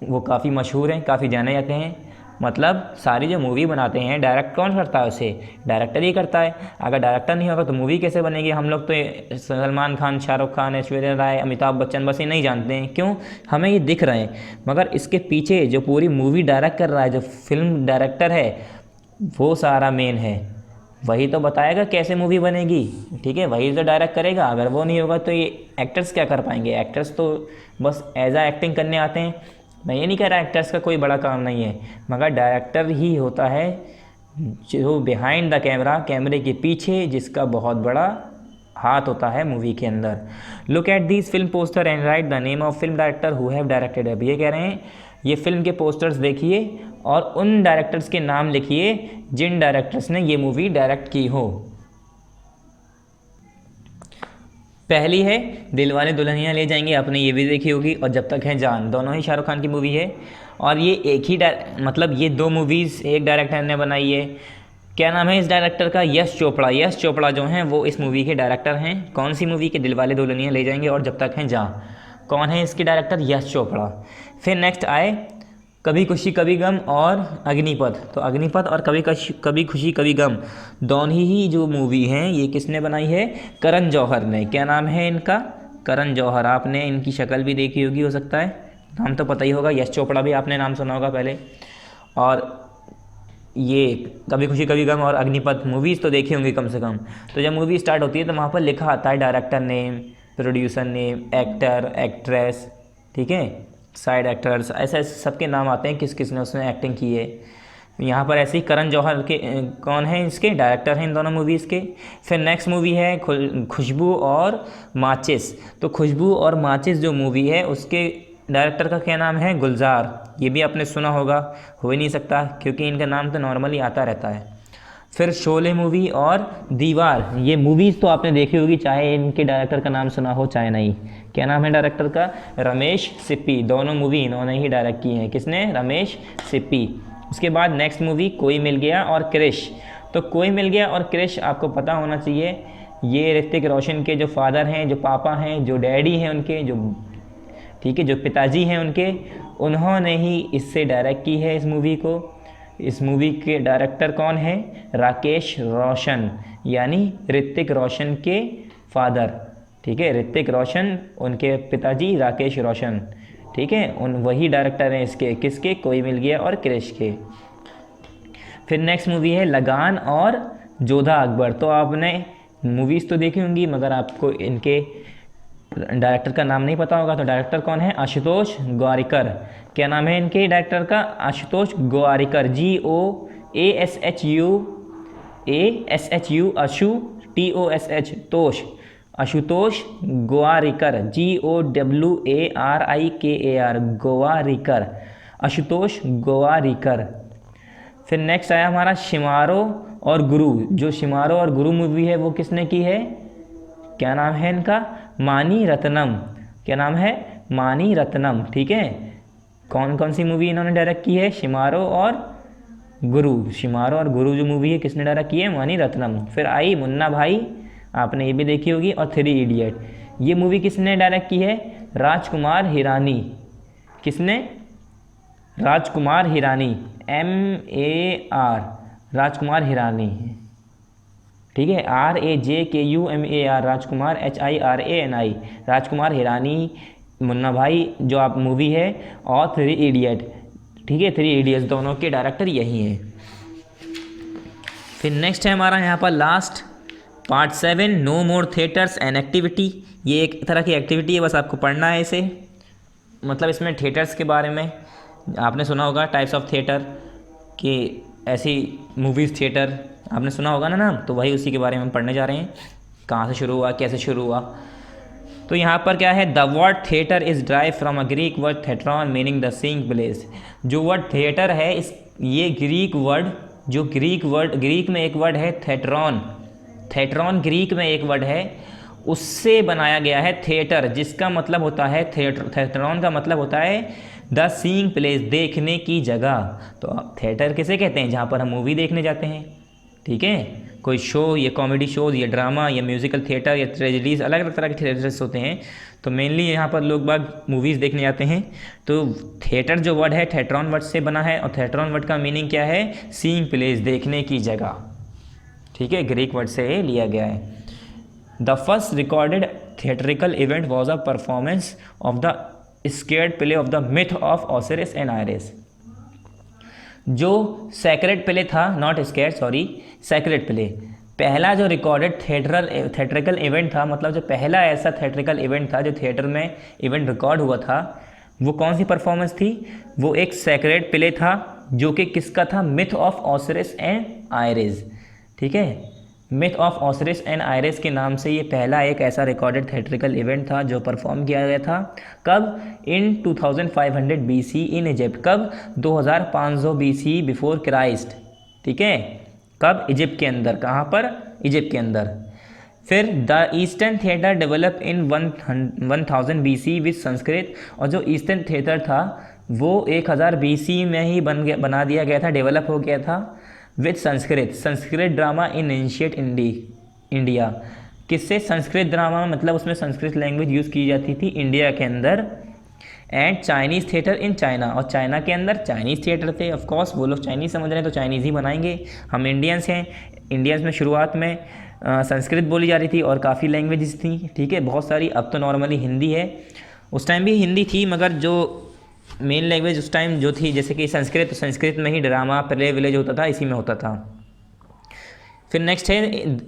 वो काफ़ी मशहूर हैं, काफ़ी जाने जाते हैं। मतलब सारी जो मूवी बनाते हैं, डायरेक्ट कौन करता है उसे? डायरेक्टर ही करता है। अगर डायरेक्टर नहीं होगा तो मूवी कैसे बनेगी? हम लोग तो सलमान खान, शाहरुख खान, ऐश्वर्या राय, अमिताभ बच्चन बस ये नहीं जानते हैं। क्यों? हमें ये दिख रहे हैं, मगर इसके पीछे जो पूरी मूवी डायरेक्ट कर रहा है, जो फिल्म डायरेक्टर है, वो सारा मेन है। वही तो बताएगा कैसे मूवी बनेगी। ठीक है, वही तो डायरेक्ट करेगा। अगर वो नहीं होगा तो ये एक्टर्स क्या कर पाएंगे? एक्टर्स तो बस एज आ एक्टिंग करने आते हैं। मैं ये नहीं कह रहा एक्टर्स का कोई बड़ा काम नहीं है, मगर डायरेक्टर ही होता है जो बिहाइंड द कैमरा, कैमरे के पीछे, जिसका बहुत बड़ा हाथ होता है मूवी के अंदर। Look at these film poster and right the name of film director who have directed. अब ये कह रहे हैं ये फिल्म के पोस्टर्स देखिए और उन डायरेक्टर्स के नाम लिखिए जिन डायरेक्टर्स ने ये मूवी डायरेक्ट की हो। पहली है दिलवाले दुल्हनिया ले जाएंगे, आपने ये भी देखी होगी, और जब तक है जान, दोनों ही शाहरुख खान की मूवी है। और ये एक ही मतलब ये दो मूवीज़ एक डायरेक्टर ने बनाई है। क्या नाम है इस डायरेक्टर का? यश चोपड़ा। यश चोपड़ा जो हैं वो इस मूवी के डायरेक्टर हैं। कौन सी मूवी के? दिलवाले दुल्हनिया ले जाएंगे और जब तक है जान। कौन है इसके डायरेक्टर? यश चोपड़ा। फिर नेक्स्ट आए कभी खुशी कभी गम और अग्निपथ। तो अग्निपथ और कभी खुशी कभी गम दोनों ही जो मूवी हैं ये किसने बनाई है? करण जौहर ने। क्या नाम है इनका? करण जौहर। आपने इनकी शक्ल भी देखी होगी, हो सकता है, नाम तो पता ही होगा। यश चोपड़ा भी आपने नाम सुना होगा पहले। और ये कभी खुशी कभी गम और अग्निपथ मूवीज़ तो देखी होंगी कम से कम। तो जब मूवी स्टार्ट होती है तो वहाँ पर लिखा आता है director name, producer name, actor, actress, ठीक है, साइड एक्टर्स, ऐसे ऐसे सबके नाम आते हैं किस किस ने उसमें एक्टिंग की है। यहाँ पर ऐसे ही करण जौहर के कौन है इसके डायरेक्टर हैं इन दोनों मूवीज़ के। फिर नेक्स्ट मूवी है खुशबू और माचिस। तो खुशबू और माचिस जो मूवी है उसके डायरेक्टर का क्या नाम है? गुलजार। ये भी आपने सुना होगा, हो ही नहीं सकता क्योंकि इनका नाम तो नॉर्मली आता रहता है। फिर शोले मूवी और दीवार, ये मूवीज़ तो आपने देखी होगी चाहे इनके डायरेक्टर का नाम सुना हो चाहे नहीं। क्या नाम है डायरेक्टर का? रमेश सिप्पी। दोनों मूवी इन्होंने ही डायरेक्ट की हैं। किसने? रमेश सिप्पी। उसके बाद नेक्स्ट मूवी कोई मिल गया और क्रिश। तो कोई मिल गया और क्रिश आपको पता होना चाहिए, ये ऋतिक रोशन के जो फादर हैं, जो पापा हैं, जो डैडी हैं उनके, जो ठीक है जो पिताजी हैं उनके, उन्होंने ही इससे डायरेक्ट की है इस मूवी को। इस मूवी के डायरेक्टर कौन है? राकेश रोशन, यानी ऋतिक रोशन के फादर, ठीक है, ऋतिक रोशन उनके पिताजी राकेश रोशन, ठीक है, उन वही डायरेक्टर हैं इसके। किसके? कोई मिल गया और क्रिश के। फिर नेक्स्ट मूवी है लगान और जोधा अकबर। तो आपने मूवीज़ तो देखी होंगी मगर आपको इनके डायरेक्टर का नाम नहीं पता होगा। तो डायरेक्टर कौन है? आशुतोष गोवारिकर। क्या नाम है इनके डायरेक्टर का? Ashutosh Gowariker. GOASHU Ashu TOSH तोष, Ashutosh Gowariker, GOWARIKAR Gowariker, Ashutosh Gowariker. फिर नेक्स्ट आया हमारा शिमारो और गुरु। जो शिमारो और गुरु मूवी है वो किसने की है? क्या नाम है इनका? मानी रत्नम। क्या नाम है? मानी रत्नम, ठीक है। कौन कौन सी मूवी इन्होंने डायरेक्ट की है? शिमारो और गुरु। शिमारो और गुरु जो मूवी है किसने डायरेक्ट की है? मानी रत्नम। फिर आई मुन्ना भाई, आपने ये भी देखी होगी, और 3 इडियट। ये मूवी किसने डायरेक्ट की है? राजकुमार हिरानी। किसने? राजकुमार हिरानी, MAR, राजकुमार हिरानी, ठीक है, RAJKUMAR, राजकुमार HIRANI, राजकुमार हिरानी, मुन्ना भाई जो आप मूवी है, और 3 इडियट, ठीक है, 3 इडियट्स दोनों के डायरेक्टर यही हैं। फिर नेक्स्ट है हमारा यहाँ पर last part 7, no more theatres and activity. ये एक तरह की एक्टिविटी है, बस आपको पढ़ना है इसे। मतलब इसमें थिएटर्स के बारे में आपने सुना होगा, टाइप्स ऑफ थिएटर कि ऐसी मूवीज़ थिएटर आपने सुना होगा ना नाम, तो वही उसी के बारे में हम पढ़ने जा रहे हैं। कहाँ से शुरू हुआ, कैसे शुरू हुआ। तो यहाँ पर क्या है? The word theatre is derived from a Greek word theatron meaning the seeing place. जो वर्ड थिएटर है ये ग्रीक वर्ड, जो ग्रीक में एक वर्ड है थेट्रॉन, थेट्रॉन ग्रीक में एक वर्ड है, उससे बनाया गया है थिएटर, जिसका मतलब होता है थेट्रॉन का मतलब होता है द सीइंग प्लेस, देखने की जगह। तो थिएटर किसे कहते हैं? जहाँ पर हम मूवी देखने जाते हैं, ठीक है, कोई शो या कॉमेडी शोज या ड्रामा या म्यूज़िकल थिएटर या ट्रेजेडीज़, अलग अलग तरह के थिएटर्स होते हैं। तो मेनली यहाँ पर लोग बाग मूवीज़ देखने जाते हैं। तो थिएटर जो वर्ड है थेट्रॉन वर्ड से बना है, और थेट्रॉन वर्ड का मीनिंग क्या है? सीइंग प्लेस, देखने की जगह, ठीक है, ग्रीक वर्ड से लिया गया है। The first recorded theatrical event was a performance of the scared play of the myth of Osiris and iris. जो सैक्रेड प्ले था, not scared, sorry, sacred play, पहला जो रिकॉर्डेड थिएट्रिकल इवेंट था, मतलब जो पहला ऐसा थिएट्रिकल इवेंट था जो थिएटर में इवेंट रिकॉर्ड हुआ था, वो कौन सी परफॉर्मेंस थी? वो एक सैक्रेड प्ले था जो कि किसका था? Myth of Osiris and iris, ठीक है, मिथ ऑफ ऑसिरिस एंड आइरिस के नाम से ये पहला एक ऐसा रिकॉर्डेड थिएट्रिकल इवेंट था जो परफॉर्म किया गया था। कब? इन 2500 BC इन इजिप्ट। कब? 2500 BC बिफोर क्राइस्ट। ठीक है, कब? इजिप्ट के अंदर। कहाँ पर? इजिप्ट के अंदर। फिर the eastern theatre develop in 1000 BC with Sanskrit. और जो ईस्टर्न थिएटर था वो 1000 BC में ही बना दिया गया था, डेवलप हो गया था with Sanskrit drama in ancient India. किससे? संस्कृत ड्रामा, मतलब उसमें संस्कृत लैंग्वेज यूज़ की जाती थी इंडिया के अंदर। And Chinese theatre in China, और चाइना के अंदर चाइनीज़ थिएटर थे। ऑफ कोर्स वो लोग चाइनीज़ समझ रहे हैं तो चाइनीज़ ही बनाएंगे। हम इंडियंस हैं, इंडियंस में शुरुआत में संस्कृत बोली जा रही थी और काफ़ी लैंग्वेजेस थी। ठीक है, बहुत सारी। अब तो नॉर्मली हिंदी है, उस टाइम भी हिंदी थी, मगर जो मेन लैंग्वेज उस टाइम जो थी जैसे कि संस्कृत, तो संस्कृत में ही ड्रामा प्ले विलेज होता था, इसी में होता था। फिर नेक्स्ट है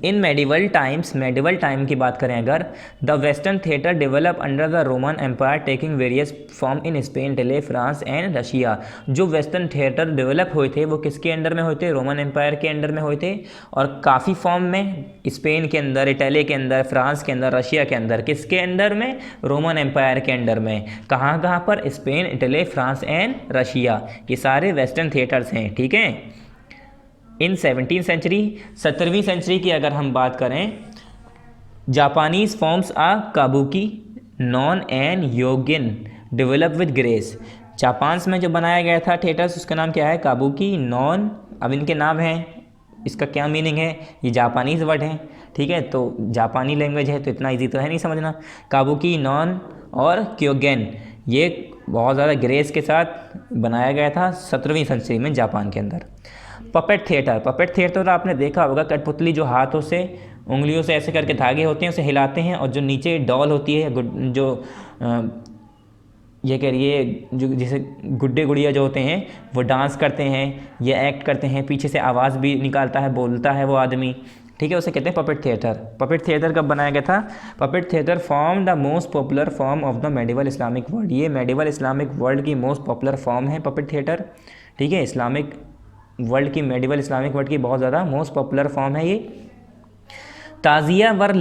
in medieval times. Medieval time की बात करें अगर, the western theatre develop under the Roman empire taking various form in Spain, Italy, France and Russia. जो वेस्टर्न थिएटर डेवलप हुए थे वो किसके अंडर में हुए थे? रोमन एम्पायर के अंडर में हुए थे, और काफ़ी फॉर्म में स्पेन के अंदर, इटली के अंदर, फ्रांस के अंदर, रशिया के अंदर। किसके अंडर में? रोमन एम्पायर के अंडर में। कहाँ कहाँ पर? Spain, Italy, France and Russia. ये सारे वेस्टर्न थिएटर्स हैं। ठीक है, इन 17वीं सेंचुरी, 17वीं सेंचुरी की अगर हम बात करें, Japanese forms are kabuki, Noh and Kyogen develop with grace. Japan में जो बनाया गया था थिएटर्स उसका नाम क्या है? Kabuki, non. अब इनके नाम हैं, इसका क्या मीनिंग है? ये जापानीज वर्ड हैं। ठीक है, तो जापानी लैंग्वेज है तो इतना इजी तो है नहीं समझना। काबुकी, नॉन और क्योगेन, ये बहुत ज़्यादा ग्रेस के साथ बनाया गया था 17वीं सेंचुरी में जापान के अंदर। Puppet theatre. पपेट थिएटर आपने देखा होगा, कठपुतली जो हाथों से, उंगलियों से ऐसे करके धागे होते हैं उसे हिलाते हैं, और जो नीचे डॉल होती है, जो ये कह रही है, जो जैसे गुड्डे गुड़िया जो होते हैं वो डांस करते हैं या एक्ट करते हैं, पीछे से आवाज़ भी निकालता है, बोलता है वो आदमी। ठीक है, उसे कहते हैं पपेट थिएटर। पपेट थिएटर कब बनाया गया था? Puppet theatre form the most popular form of the medieval Islamic world. ये मेडिवल इस्लामिक वर्ल्ड की मोस्ट पॉपुलर फॉर्म है पपेट थिएटर। ठीक है, इस्लामिक वर्ल्ड की, मेडिवल इस्लामिक वर्ल्ड की बहुत ज़्यादा मोस्ट पॉपुलर फॉर्म है ये। Tazia were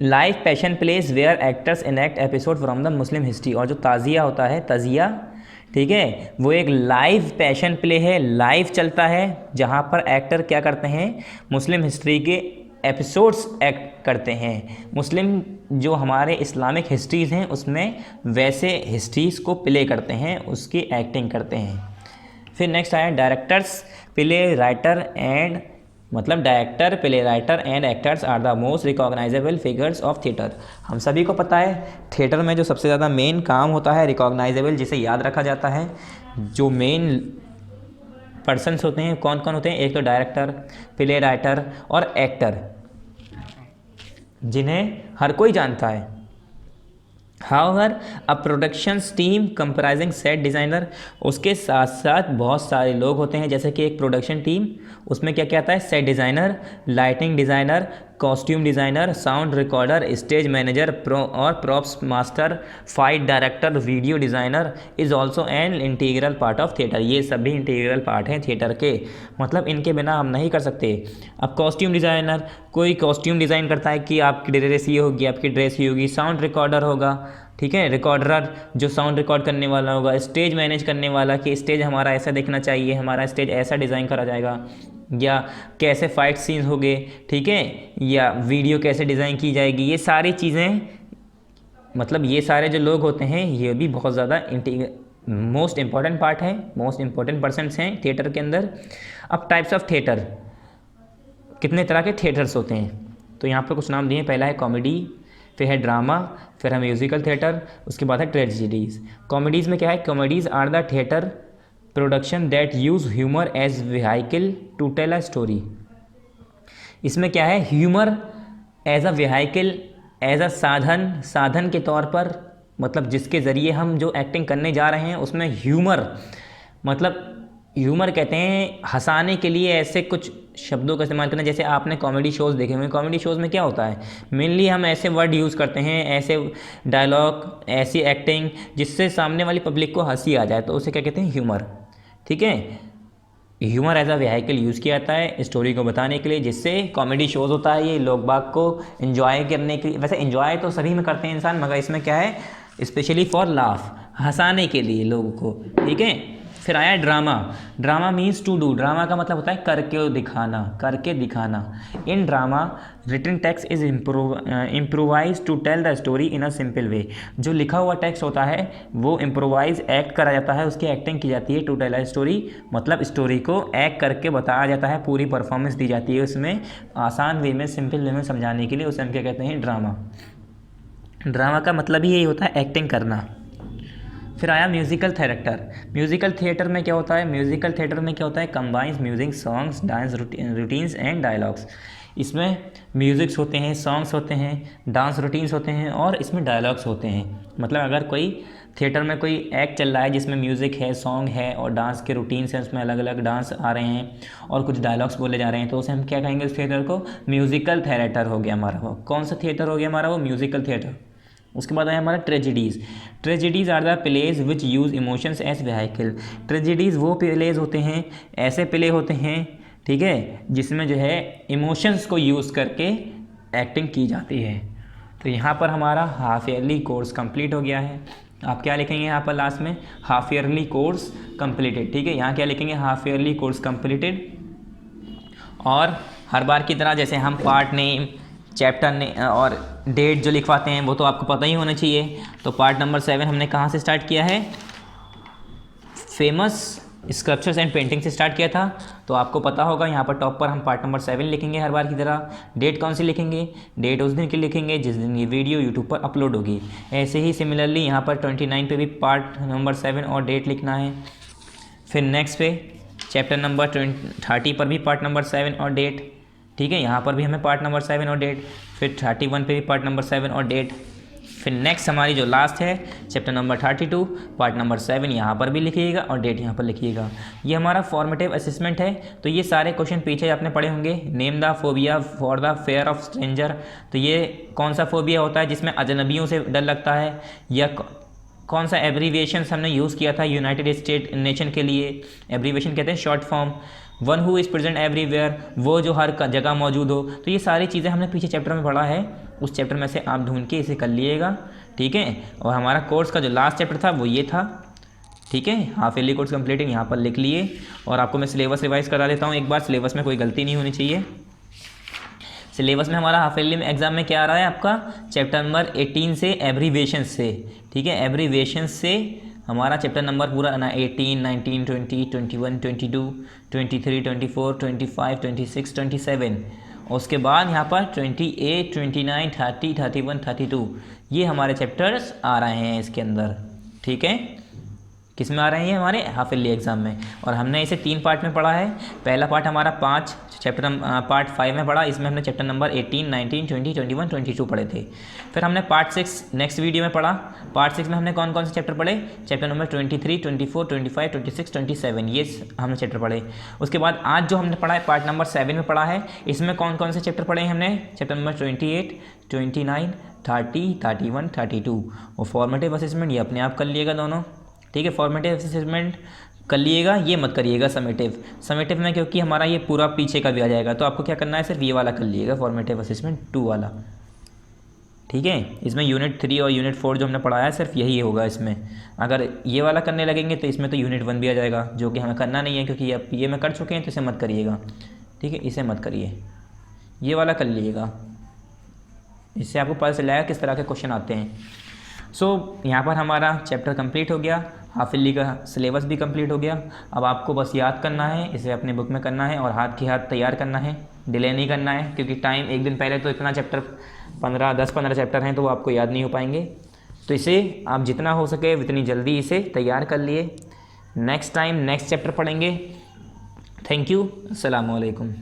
live passion plays where actors enact episodes from the Muslim history. और जो ताज़िया होता है, ताज़िया, ठीक है, वो एक लाइव पैशन प्ले है, लाइव चलता है, जहाँ पर एक्टर क्या करते हैं? मुस्लिम हिस्ट्री के एपिसोड्स एक्ट करते हैं। मुस्लिम जो हमारे इस्लामिक हिस्ट्रीज़ हैं उसमें वैसे हिस्ट्रीज़ को प्ले करते हैं, उसकी एक्टिंग करते हैं। फिर नेक्स्ट आया डायरेक्टर्स, प्ले राइटर एंड, मतलब director, play writer and actors are the most recognisable figures of theatre. हम सभी को पता है थिएटर में जो सबसे ज़्यादा मेन काम होता है रिकॉग्नाइजेबल, जिसे याद रखा जाता है, जो मेन पर्सन्स होते हैं कौन कौन होते हैं? एक तो डायरेक्टर, प्ले राइटर और एक्टर, जिन्हें हर कोई जानता है। However a productions team comprising set designer, उसके साथ साथ बहुत सारे लोग होते हैं, जैसे कि एक प्रोडक्शन टीम, उसमें क्या क्या आता है? Set designer, lighting designer, costume designer, sound recorder, stage manager और props master, fight director, video designer is also an integral part of theatre. ये सभी इंटीग्रल पार्ट हैं थिएटर के, मतलब इनके बिना हम नहीं कर सकते। अब कॉस्ट्यूम डिज़ाइनर, कोई कॉस्ट्यूम डिज़ाइन करता है कि आपकी ड्रेस ये होगी, आपकी ड्रेस ये होगी। साउंड रिकॉर्डर होगा, ठीक है, रिकॉर्डर जो साउंड रिकॉर्ड करने वाला होगा। स्टेज मैनेज करने वाला कि स्टेज हमारा ऐसा दिखना चाहिए, हमारा स्टेज ऐसा डिज़ाइन करा जाएगा, या कैसे फाइट सीन्स होंगे, ठीक है, या वीडियो कैसे डिज़ाइन की जाएगी। ये सारी चीज़ें, मतलब ये सारे जो लोग होते हैं ये भी बहुत ज़्यादा मोस्ट इम्पॉर्टेंट पार्ट है, मोस्ट इम्पॉर्टेंट पर्सन्स हैं थिएटर के अंदर। अब टाइप्स ऑफ थिएटर, कितने तरह के थिएटर्स होते हैं, तो यहाँ पर कुछ नाम दिए हैं। पहला है कॉमेडी, फिर है ड्रामा, फिर है म्यूजिकल थिएटर, उसके बाद है ट्रेजेडीज़। कॉमेडीज़ में क्या है? Comedies are the theatre production that use humour as vehicle to tell a story. इसमें क्या है? Humour as a vehicle, as a साधन के तौर पर, मतलब जिसके ज़रिए हम जो एक्टिंग करने जा रहे हैं उसमें ह्यूमर, मतलब ह्यूमर कहते हैं हंसाने के लिए ऐसे कुछ शब्दों का इस्तेमाल करना। जैसे आपने कॉमेडी शोज़ देखे हुए, कॉमेडी शोज़ में क्या होता है? मेनली हम ऐसे वर्ड यूज़ करते हैं, ऐसे डायलॉग, ऐसी एक्टिंग जिससे सामने वाली पब्लिक को हंसी आ जाए, तो उसे क्या कहते हैं? ह्यूमर। ठीक है, humour as a vehicle use किया जाता है स्टोरी को बताने के लिए, जिससे कॉमेडी शोज़ होता है ये लोग बाग को इन्जॉय करने के लिए। वैसे इन्जॉय तो सभी में करते हैं इंसान, मगर इसमें क्या है स्पेशली फॉर लाफ, हंसाने के लिए लोगों को, ठीक है। फिर आया drama. Drama means to do. Drama का मतलब होता है करके दिखाना, करके दिखाना। In drama written text is improvise to tell the story in a simple way. जो लिखा हुआ टेक्स्ट होता है वो इम्प्रोवाइज एक्ट करा जाता है, उसकी एक्टिंग की जाती है। टू टेल अ स्टोरी मतलब स्टोरी को एक्ट करके बताया जाता है, पूरी परफॉर्मेंस दी जाती है उसमें, आसान वे में, सिंपल वे में समझाने के लिए, उसे हम क्या कहते हैं, ड्रामा। ड्रामा का मतलब ही यही होता है एक्टिंग करना। फिर आया म्यूज़िकल थिएटर। म्यूज़िकल थिएटर में क्या होता है, म्यूज़िकल थिएटर में क्या होता है, combines music, songs, dance routines and dialogues. इसमें म्यूज़िक्स होते हैं, सॉन्ग्स होते हैं, डांस रूटीन्स होते हैं और इसमें डायलॉग्स होते हैं। मतलब अगर कोई थिएटर में कोई एक्ट चल रहा है जिसमें म्यूज़िक है, सॉन्ग है और डांस के रूटीन्स हैं, उसमें अलग अलग डांस आ रहे हैं और कुछ डायलॉग्स बोले जा रहे हैं, तो उसे हम क्या कहेंगे, उस थिएटर को म्यूज़िकल थिएटर हो गया हमारा। वो कौन सा थिएटर हो गया हमारा, वो म्यूज़िकल थिएटर। उसके बाद आया हमारा tragedies. Tragedies are the plays which use emotions as vehicle. Tragedies वो प्लेज होते हैं, ऐसे प्ले होते हैं, ठीक है, जिसमें जो है इमोशंस को यूज़ करके एक्टिंग की जाती है। तो यहाँ पर हमारा हाफ ईयरली कोर्स कंप्लीट हो गया है। आप क्या लिखेंगे यहाँ पर लास्ट में, हाफ ईयरली कोर्स कंप्लीटेड, ठीक है। यहाँ क्या लिखेंगे, हाफ ईयरली कोर्स कंप्लीटेड। और हर बार की तरह जैसे हम पार्ट नेम, चैप्टर ने और डेट जो लिखवाते हैं वो तो आपको पता ही होना चाहिए। तो पार्ट नंबर 7 हमने कहाँ से स्टार्ट किया है, फेमस स्कल्पचर्स एंड पेंटिंग से स्टार्ट किया था। तो आपको पता होगा यहाँ पर टॉप पर हम पार्ट नंबर 7 लिखेंगे हर बार की तरह। डेट कौन सी लिखेंगे, डेट उस दिन की लिखेंगे जिस दिन ये वीडियो यूट्यूब पर अपलोड होगी। ऐसे ही सिमिलरली यहाँ पर 29 पे भी पार्ट नंबर 7 और डेट लिखना है। फिर नेक्स्ट पे चैप्टर नंबर 30 पर भी पार्ट नंबर 7 और डेट, ठीक है। यहाँ पर भी हमें पार्ट नंबर 7 और डेट। फिर 31 पे भी पार्ट नंबर 7 और डेट। फिर नेक्स्ट हमारी जो लास्ट है चैप्टर नंबर 32 पार्ट नंबर 7 यहाँ पर भी लिखिएगा और डेट यहाँ पर लिखिएगा। ये हमारा फॉर्मेटिव असेसमेंट है। तो ये सारे क्वेश्चन पीछे आपने पढ़े होंगे। Name the phobia for the fair of stranger. तो ये कौन सा फोबिया होता है जिसमें अजनबियों से डर लगता है, या कौन सा एब्रीविएशन हमने यूज़ किया था यूनाइटेड स्टेट नेशन के लिए, एब्रीविएशन कहते हैं short form. One who is present everywhere, वो जो हर जगह मौजूद हो। तो ये सारी चीज़ें हमने पीछे चैप्टर में पढ़ा है, उस चैप्टर में से आप ढूंढ के इसे कर लिएगा, ठीक है। और हमारा कोर्स का जो लास्ट चैप्टर था वो ये था, ठीक है। हाफ ईयरली कोर्स कंप्लीटेड यहाँ पर लिख लिए। और आपको मैं सिलेबस रिवाइज करा देता हूँ एक बार, सिलेबस में कोई गलती नहीं होनी चाहिए। सिलेबस में हमारा हाफ ईयरली में एग्जाम में क्या आ रहा है आपका, चैप्टर नंबर 18 से एब्रीविएशन से, ठीक है। एब्रीविएशन से हमारा चैप्टर नंबर पूरा आना 18, 19, 20, 21, 22, 23, 24, 25, 26, 27। और उसके बाद यहाँ पर 28, 29, 30, 31, 32 ये हमारे चैप्टर्स आ रहे हैं इसके अंदर, ठीक है। किस में आ रहे हैं हमारे हाफ ईयरली एग्जाम में। और हमने इसे 3 पार्ट में पढ़ा है। पहला पार्ट हमारा पार्ट 5 में पढ़ा, इसमें हमने चैप्टर नंबर 18, 19, 20, 21, 22 पढ़े थे। फिर हमने पार्ट 6 नेक्स्ट वीडियो में पढ़ा। पार्ट 6 में हमने कौन कौन से चैप्टर पढ़े, चैप्टर नंबर 23, 24, 25, 26, 27 ये हमने चैप्टर पढ़े। उसके बाद आज जो हमने पढ़ा है पार्ट नंबर 7 में पढ़ा है, इसमें कौन कौन से चैप्टर पढ़े हैं हमने, चैप्टर नंबर 28, 29, 30, 31, 32। और फॉर्मेटिव असेसमेंट ये अपने आप कर लिएगा दोनों, ठीक है। फॉर्मेटिव असेसमेंट कर लिएगा, ये मत करिएगा समेटिव। समेटिव में क्योंकि हमारा ये पूरा पीछे का भी आ जाएगा, तो आपको क्या करना है, सिर्फ ये वाला कर लिएगा, फॉर्मेटिव असेसमेंट 2 वाला, ठीक है। इसमें यूनिट 3 और यूनिट 4 जो हमने पढ़ाया है सिर्फ यही होगा इसमें। अगर ये वाला करने लगेंगे तो इसमें तो यूनिट 1 भी आ जाएगा, जो कि हमें करना नहीं है क्योंकि अब ये मैं कर चुके हैं, तो इसे मत करिएगा, ठीक है। इसे मत करिए, ये वाला कर लीजिएगा, इससे आपको पता चल जाएगा किस तरह के क्वेश्चन आते हैं। सो यहाँ पर हमारा चैप्टर कंप्लीट हो गया, हाफ ईयरली का सिलेबस भी कंप्लीट हो गया। अब आपको बस याद करना है, इसे अपने बुक में करना है और हाथ की हाथ तैयार करना है, डिले नहीं करना है, क्योंकि टाइम एक दिन पहले तो इतना चैप्टर 10-15 चैप्टर हैं तो वो आपको याद नहीं हो पाएंगे। तो इसे आप जितना हो सके उतनी जल्दी इसे तैयार कर लिए। नेक्स्ट टाइम नेक्स्ट चैप्टर पढ़ेंगे। थैंक यू, अस्सलाम वालेकुम।